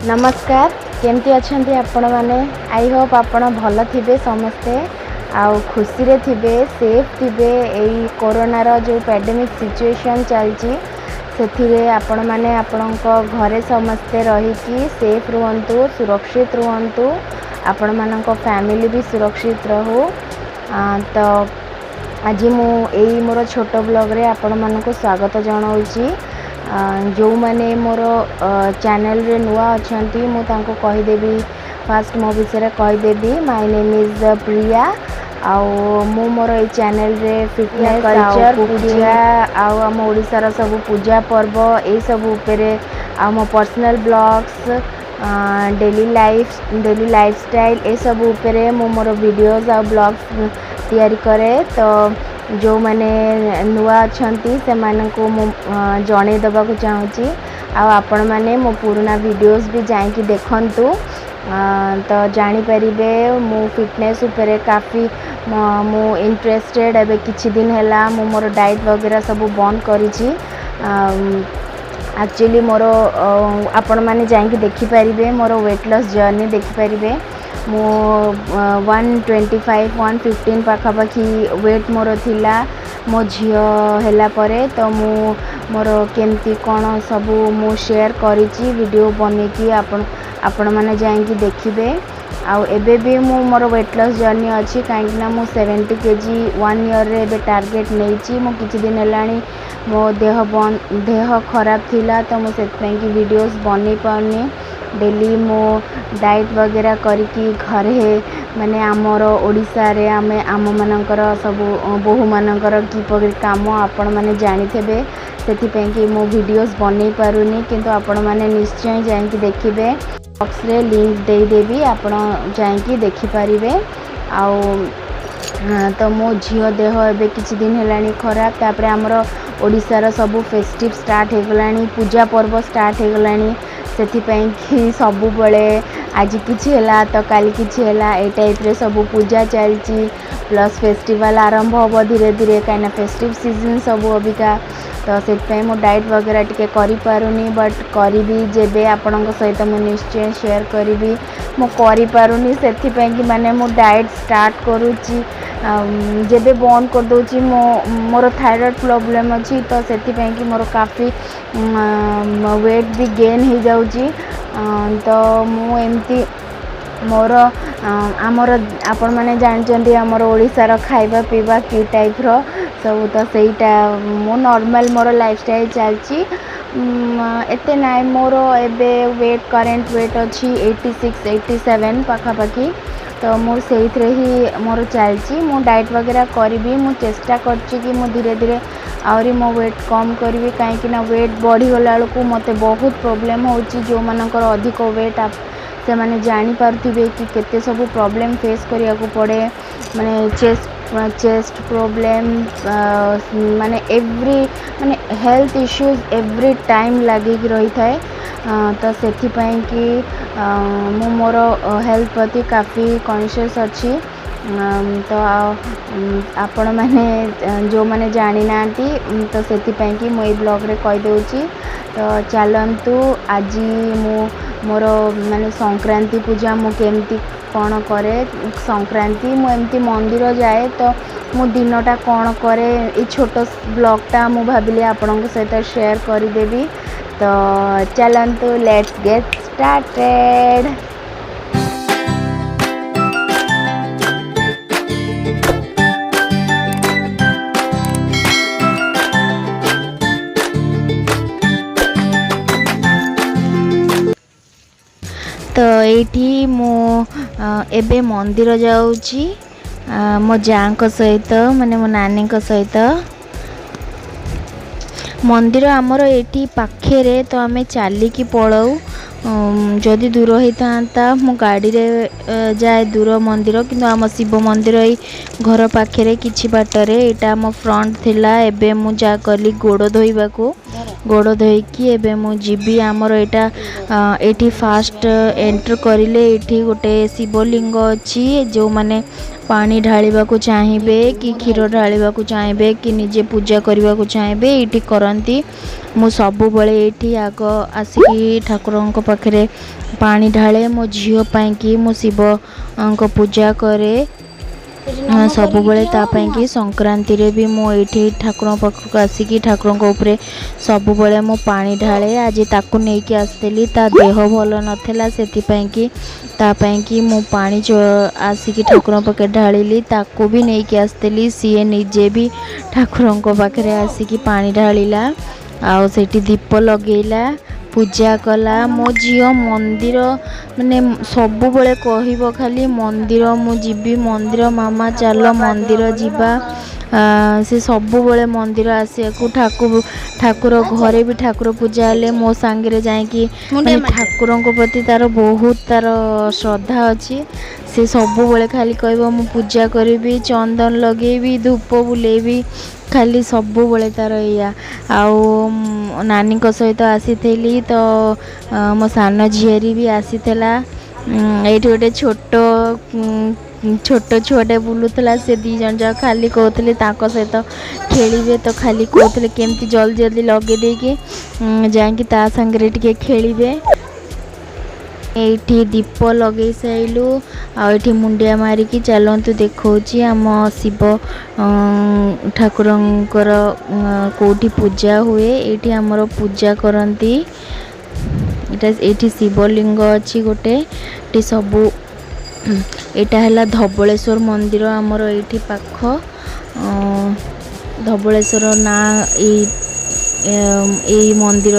नमस्कार केमती अच्छी आपण मैंने आई होप आपण भल थे समस्ते आउ खुशी रे थिबे सेफ थिबे एई कोरोनार जो पैंडेमिक सिचुएशन चलची से आपण मैंने आपण घरे समस्ते रहीकि सेफ रुहंतु सुरक्षित रुहंतु आपण मान फैमिली भी सुरक्षित रहू। तो आज मुझे मोर छोट ब्लॉग रे आपण मानक स्वागत जनाऊँगी। जो मैंने मोर चैनल रे नुआ अच्छा मुझे कहीदेवी फास्ट मो विषय कहीदेवी। माय नेम इज प्रिया आउ मोर ये चैनल रे फिटनेस कल्चर पूजा आम ओडिशार सब पूजा पर्व ये सब उपरे आम पर्सनल ब्लॉग्स डेली लाइफस्टाइल ये सब उपरे मोर वीडियोस आ ब्लॉग्स तैयारी करे। तो जो मैंने नुआ अच्छा से मानू जन देवाक चाहूँगी आपण मैंने मो पुराना वीडियोस भी जाकि देखंतु तो जानीपारे मो फिटनेस उपरे काफ़ी मु इंटरेस्टेड एबे किछि दिन हैला मो मोर डाइट वगैरह सब बंद करिछि। एक्चुअली मोर आपण मैंने जाकि देखिपारे मोर वेट लॉस जर्नी देखिपारे मो 125-115 पाखापाखि वेट मोर थिला मो झियो हैला परे। तो मु मोर केमती कौन सब मु शेयर करिछि वीडियो बनेकी आपण मैंने जाकि देखिबे। आउ एबे भी मु मोर वेट लॉस जर्नी अच्छी कहीं मु 70 kg 1 ईयर रे एबे टारगेट नहीं मु किछि दिन हैलानी मो देह खराब थिला। तो मु सेतपई कि वीडियोस बनै पाउनी डेली मो डाइट वगैरह करिकी घरे माने आमर ओडिशा रे आमे आम मानकर सब बोहू मानकर किपरि काम आपण माने जानि थेबे सेथिपई कि मो वीडियोस बनै पारुनी किंतु आपण माने निश्चय जाकि देखिबे। बॉक्स रे लिंक दे देबी आपण जाकि देखि परिबे। आउ तो मो झियो देह एबे किछि दिन हैलानी खराब तापरे हमर ओडिशार सब फेस्टिव स्टार्ट हो गलानी पूजा पर्व स्टार्ट हो गलानी सेथिपई कि सबु बळे आज किछि हैला तो काली किछि हैला ए टाइप रे सब पूजा चलची प्लस फेस्टिवल आरंभ हो धीरे धीरे कहीं फेस्टिव सीजन सब अबिका। तो सेतपई मो डाइट वगैरह टिके करि पारुनी बट करिबी जेबे आपणक सहित मु निश्चय शेयर करिबी मो करि पारुनी सेथिपई कि माने मो डाइट स्टार्ट करूची जेबे बंद कर दोची मोर थायराइड प्रॉब्लम अच्छी तो सेथिपई कि मोर काफ़ी वेट भी गेन हो जाउची। तो मु एमती मोर आमर आपण मैंने जानते आमर ओडिशार खाइबा पीवा कि टाइप रो सब तो सहीटा मो नॉर्मल मोर लाइफस्टाइल चलची एते नाइ मोर एबे वेट करेंट वेट अच्छी 86-87 पाखापाखि। तो मोर से ही मोर चलची मो डाइट वगैरह करी मु चेष्टा करची कि मु धीरे धीरे आहरी मो वेट कम करी कहीं वेट बढ़ी गला बेलू मत बहुत प्रोब्लेम होची। जो मानकर अधिक वेट से माने जानी पारुथिबे कि केते सब प्रॉब्लम फेस करिया को पड़े माने चेस्ट प्रॉब्लम माने एवरी माने हेल्थ इश्यूज एवरी टाइम लगे रही थाए। तो सेथिपई कि मु मोर हेल्थ प्रति काफ़ी कॉन्शियस अच्छी। तो आपण मैंने जो मैंने जानी नांती तो सेथिपई कि मु ब्लॉग रे कहि दउची। तो चलंतु आज मु मोर माने संक्रांति पूजा मु केमती कौन करे संक्रांति मु एमती मंदिर जाए तो मु दिनटा कौन करे ये छोट ब्लॉगटा मु भाविली आपनक सहित शेयर करदेवी। तो चलंतु लेट्स गेट स्टार्टेड। तो ये मो एबे मंदिर जाऊँगी मो जाँ सहित माने मो नानी सहित मंदिर आमर एटी पाखे तो आमे चलिकी पलाऊ जदि दूर होता मो गाड़ी रे जाए दूर मंदिर किंतु आम शिव मंदिर ही घर पाखे किछि बाटरे एटा आम फ्रंट थिला। एबे मु जा कली गोड़ धोइबाकू गोड़ धोईकी एबे मु जीबी आमर एटा एटी फास्ट एंटर करिले एठी गोटे शिवलिंग अच्छी जो माने पानी ढालिबा को चाहिए कि क्षीर ढालिबा को चाहिए कि निजे पूजा करने को चाहिए ये करती। मु सब बड़े ये आग आसिकी ठाकुर पाखे पानी ढाले मो झील पाई मो शिव को पूजा करे सब बेले संक्रांति रे भी मो ये ठाकुर पाखक आसिकी ठाकुर उपरे सब बेले मो पानी ढाले आज ताकू नहीं कि आसली ता देह भल नाला से कि मो पानी आसिकी ठाकुर पाखे ढाली ताकू भी नहीं कि आसली सी निजे भी ठाकुर पाखे आसिकी पानी ढाला आउ से दीप लगेला पूजा कला मो झील मंदिर माने सब बेले कहब खाली मंदिर मु जीवी मंदिर मामा चल मंदिर जीवा से सब बेले मंदिर आसिया ठाकुर घरे भी ठाकुर पूजा हेले मो सांगे जाकि ठाकुर प्रति तार बहुत तार श्रद्धा अच्छी से सब बेले खाली कहब मु पूजा करी चंदन लगेबी धूप बुलेबी खाली सब बेले तार या आउ नानी सहित आसी तो मो सान झीरी भी आसी ये गोटे छोट छुआटे बुलूला से दी जन जा खाली कहते सहित खेलिए तो खाली कहते केमती जल्दी जल्दी लगे देकी जाकि ता संगे टिके खेलिए ये दीप लगे साइलु आठी मुंडिया मारिकी चलतु देखौची आम शिव ठाकुरंकर कोठी पूजा हुए ये आमर पूजा करती ये शिवलिंग अच्छी गोटे सबू यहाँ है धबलेश्वर मंदिर आमर ये पाख धबलेश्वर ना ये मंदिर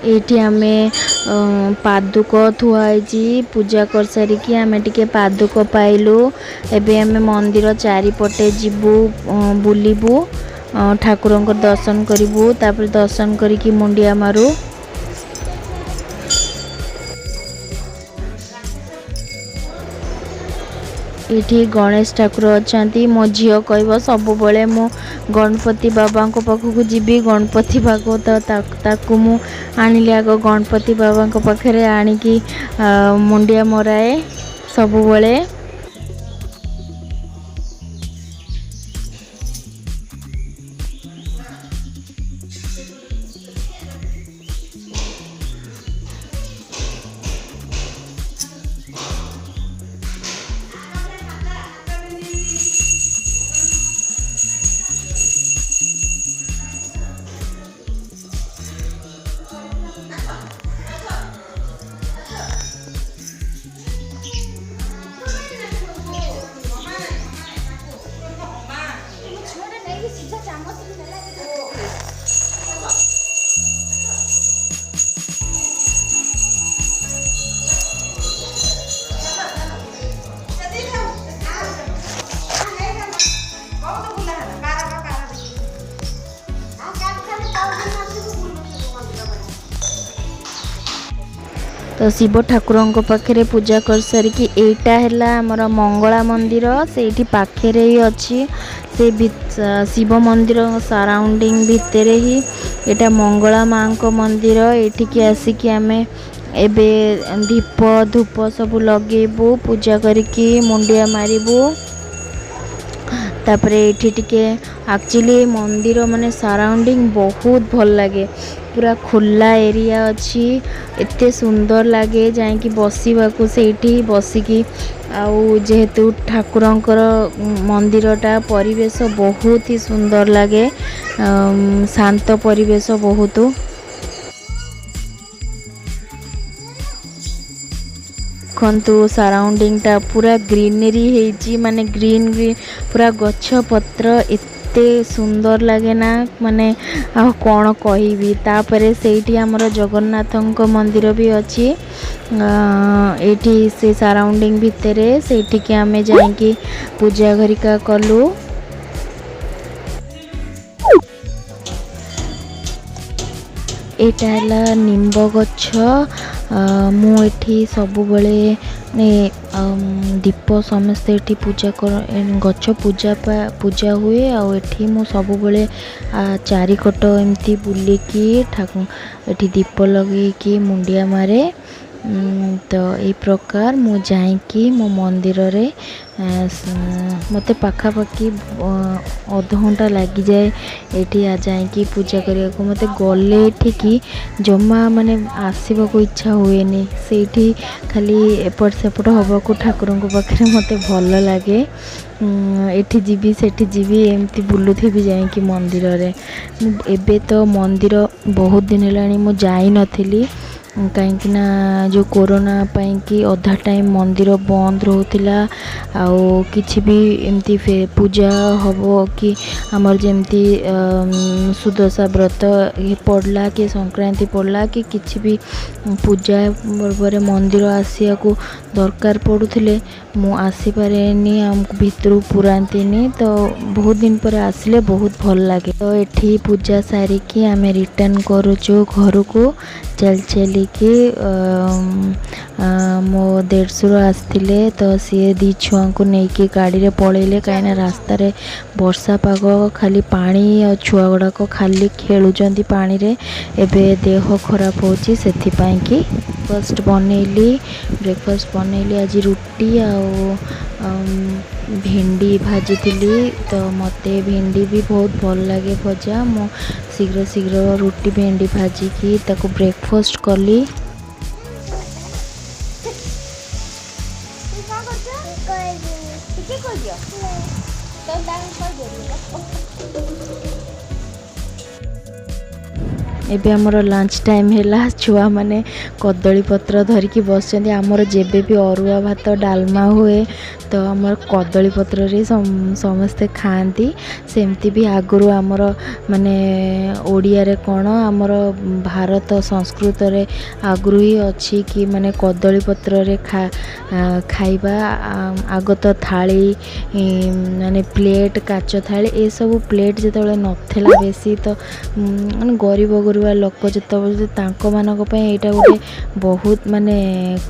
ये आमे पादुक थुआई पूजा कर सारिकी आमे टिके पादुक पाइलु एबे आमे मंदिर चारिपटे जीवु बुलिबु ठाकुर दर्शन करिबु तापर दर्शन करिकी मुंडिया मारू ये गणेश ठाकुर अच्छा मो झील कह सब बेले मु गणपति बाबा पाखक जीवी गणपति भागवत ताकू मु आनिली आग गणपति बाबा पाखे आणिकी मुंडिया मराए सब बेले तो शिव ठाकुर पाखे पूजा कर सारिकी एटा है आमर मंगला मंदिर से पाखे ही अच्छी से शिव मंदिर सराउंडिंग भितर ही एटा मंगला माँ को मंदिर एठिकी आसिकी आमे एबे दीप धूप सब लगेबू पूजा करिकी मुंडिया मारिबू तापरे एठी टिके एक्चुअली मंदिर माने सराउंडिंग बहुत भल लगे पूरा खुला एरिया अच्छी एते सुंदर लगे जाकि बसवाक से बसिकी आउ जेहेतु ठाकुरंकर मंदिरटा परिवेश बहुत ही सुंदर लगे शांत परिवेश बहुत देखु सराउंडिंग टा पूरा ग्रीनरी है माने ग्रीन ग्रीन पूरा गछ पत्र एते सुंदर लगे ना माने आ कौन कहबी तापरे सेठी हमर जगन्नाथंक मंदिर भी अच्छी एठी से सराउंडिंग भितरे सेठी के आमे जाइकी पूजा घरिका कलु एटा निम्ब गछ मु एठी सब बेले दीप समस्ते ये पूजा कर गच पूजा हुए आठी मु सब चारिकट एमती बुलिकी ठाकुर दीप लगे मुंडिया मारे। तो ये प्रकार मु जाइकी मो मंदिर रे मते पाखापाखि अध घंटा लगी जाए ये जाइकी पूजा करने को। मते गले एठिकी जमा माने आसवा को इच्छा हुए से खाली एपट सेपट हवा को ठाकुर पाखे मते भल लगे। एठी जीवी सेठी जीवी एमती बुलुथी जाइकी मंदिर रे। एबे तो मंदिर बहुत दिन है मु जाई नथिली कहीं जो कोरोना पाई कि अधा टाइम मंदिर बंद रोला किछि भी एमती पूजा हम कि आमर जमती सुदशा व्रत पड़ला कि संक्रांति पड़ला कि किछि भी पूजा पर्व मंदिर आसिया को दरकार पड़ुले मु आसी पारे आमको भितर पुरांती। तो बहुत दिन पर आसिले बहुत भल लगे। तो एठी पूजा सारिकी आम रिटर्न करुचु घर को चल चलिकी। मो देढ़शुर आसते तो सी दी छुआ को लेकिन गाड़ी रे पलैले कहीं रास्ता रे वर्षा पाग खाली पानी और छुआ गुड़ाक खाली खेलुंट पानी रे। एबे देह खराब होची सेथिपाई कि ब्रेकफास्ट बनैली आज रुटी भिंडी भाजी थी। तो मते भिंडी भी बहुत भल लगे भजा मो शीघ्र शीघ्र रुटी भिंडी भाजी की ताको ब्रेकफास्ट कली। एबे हमर लंच टाइम है छुआ माने कदली पत्र धरिकी बस आमर जेबे भी अरुआ भात डालमा हुए तो आमर कदली पत्र रे समस्ते खाती। सेमती भी आगुरु आमर माने ओडिया रे कौन आमर भारत संस्कृत रे आगुरु ही अच्छी कि माने कदली पत्र रे खाइबा। आग तो थाली माने प्लेट काच थाली ए सब प्लेट जो नथिला बेसी तो माने गरीब गुरुआ लोक जो मानक यहाँ गोटे बहुत माने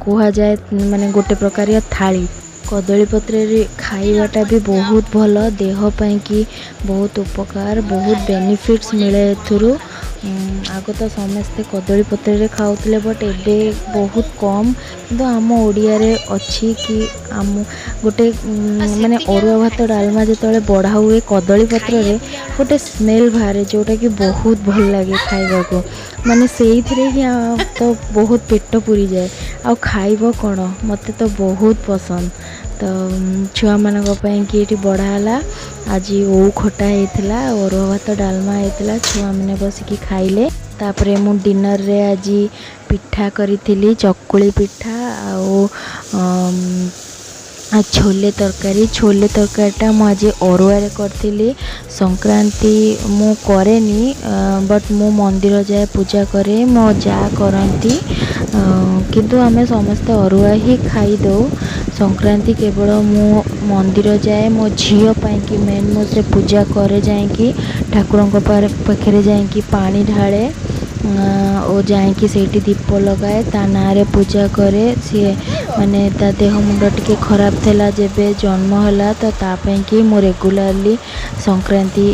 कह जाए माने गोटे प्रकार थाली कदली पत्र रे खाइबाटा भी बहुत भल देह पाई कि बहुत उपकार बहुत बेनिफिट्स मिले एथुरु। आग तो समस्ते कदली पत्र रे खाउतले बट एबे बहुत कम किंतु आम ओडिया रे अच्छी कि आम गोटे माने अरुआ भात डालमा जो बढ़ा हुए कदली पत्र रे गोटे स्मेल बाहर जोटा कि बहुत भल लगे खाइबा को माने से ही तो बहुत पेट पूरी जाए आ खाइब कौन मते तो बहुत पसंद। तो छुआ मानक कि ये बढ़ाला आज ओ खटा होता अरुआ भात डालमा होता छुआ मैंने बसिकी खाइले। तापरे मु डिनर रे आज पिठा करी चकुली पिठा छोले तरकारीटा मुझे अरुआ रे करथिली। संक्रांति मु करेनी बट मु मंदिर जाए पूजा करे मो जा करती किंतु आमे समस्ते अरुआ ही खाई दो। संक्रांति केवल मु मंदिर जाए मो झील पाई मेन मुझे पूजा करे जाए ठाकुर पाखे जाए पानी ढाले और जाए से दीप लगाए ता ना रे पूजा करे। सी माने ता देह मुंड टिके खराब थेला जेबे जन्म होला तो तापाई कि मु रेगुलारली संक्रांति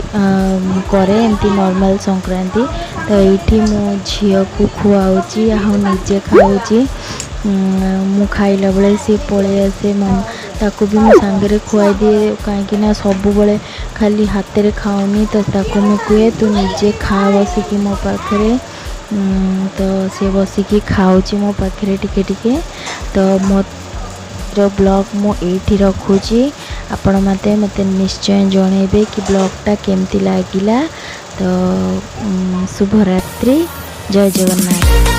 करे एमती नॉर्मल संक्रांति। तो ये मो झील को खुआऊची आ निजे खाऊची मु खाइला बेले सी पलि आसे ताकू भी मो सांगे खुआई दिए कहीं सब बड़े खाली हाथ रे खाऊनी तो ताकू मु कहे तू निजे खा बसिकी मो पाखे। तो सी बसिकी खाऊची मो पाखे टिके टिके। तो मो ब्लॉग मु एठी रखुची आपण मते निश्चय जणेबे कि ब्लॉगटा केमती लागिला। तो शुभ रात्रि जय जगन्नाथ।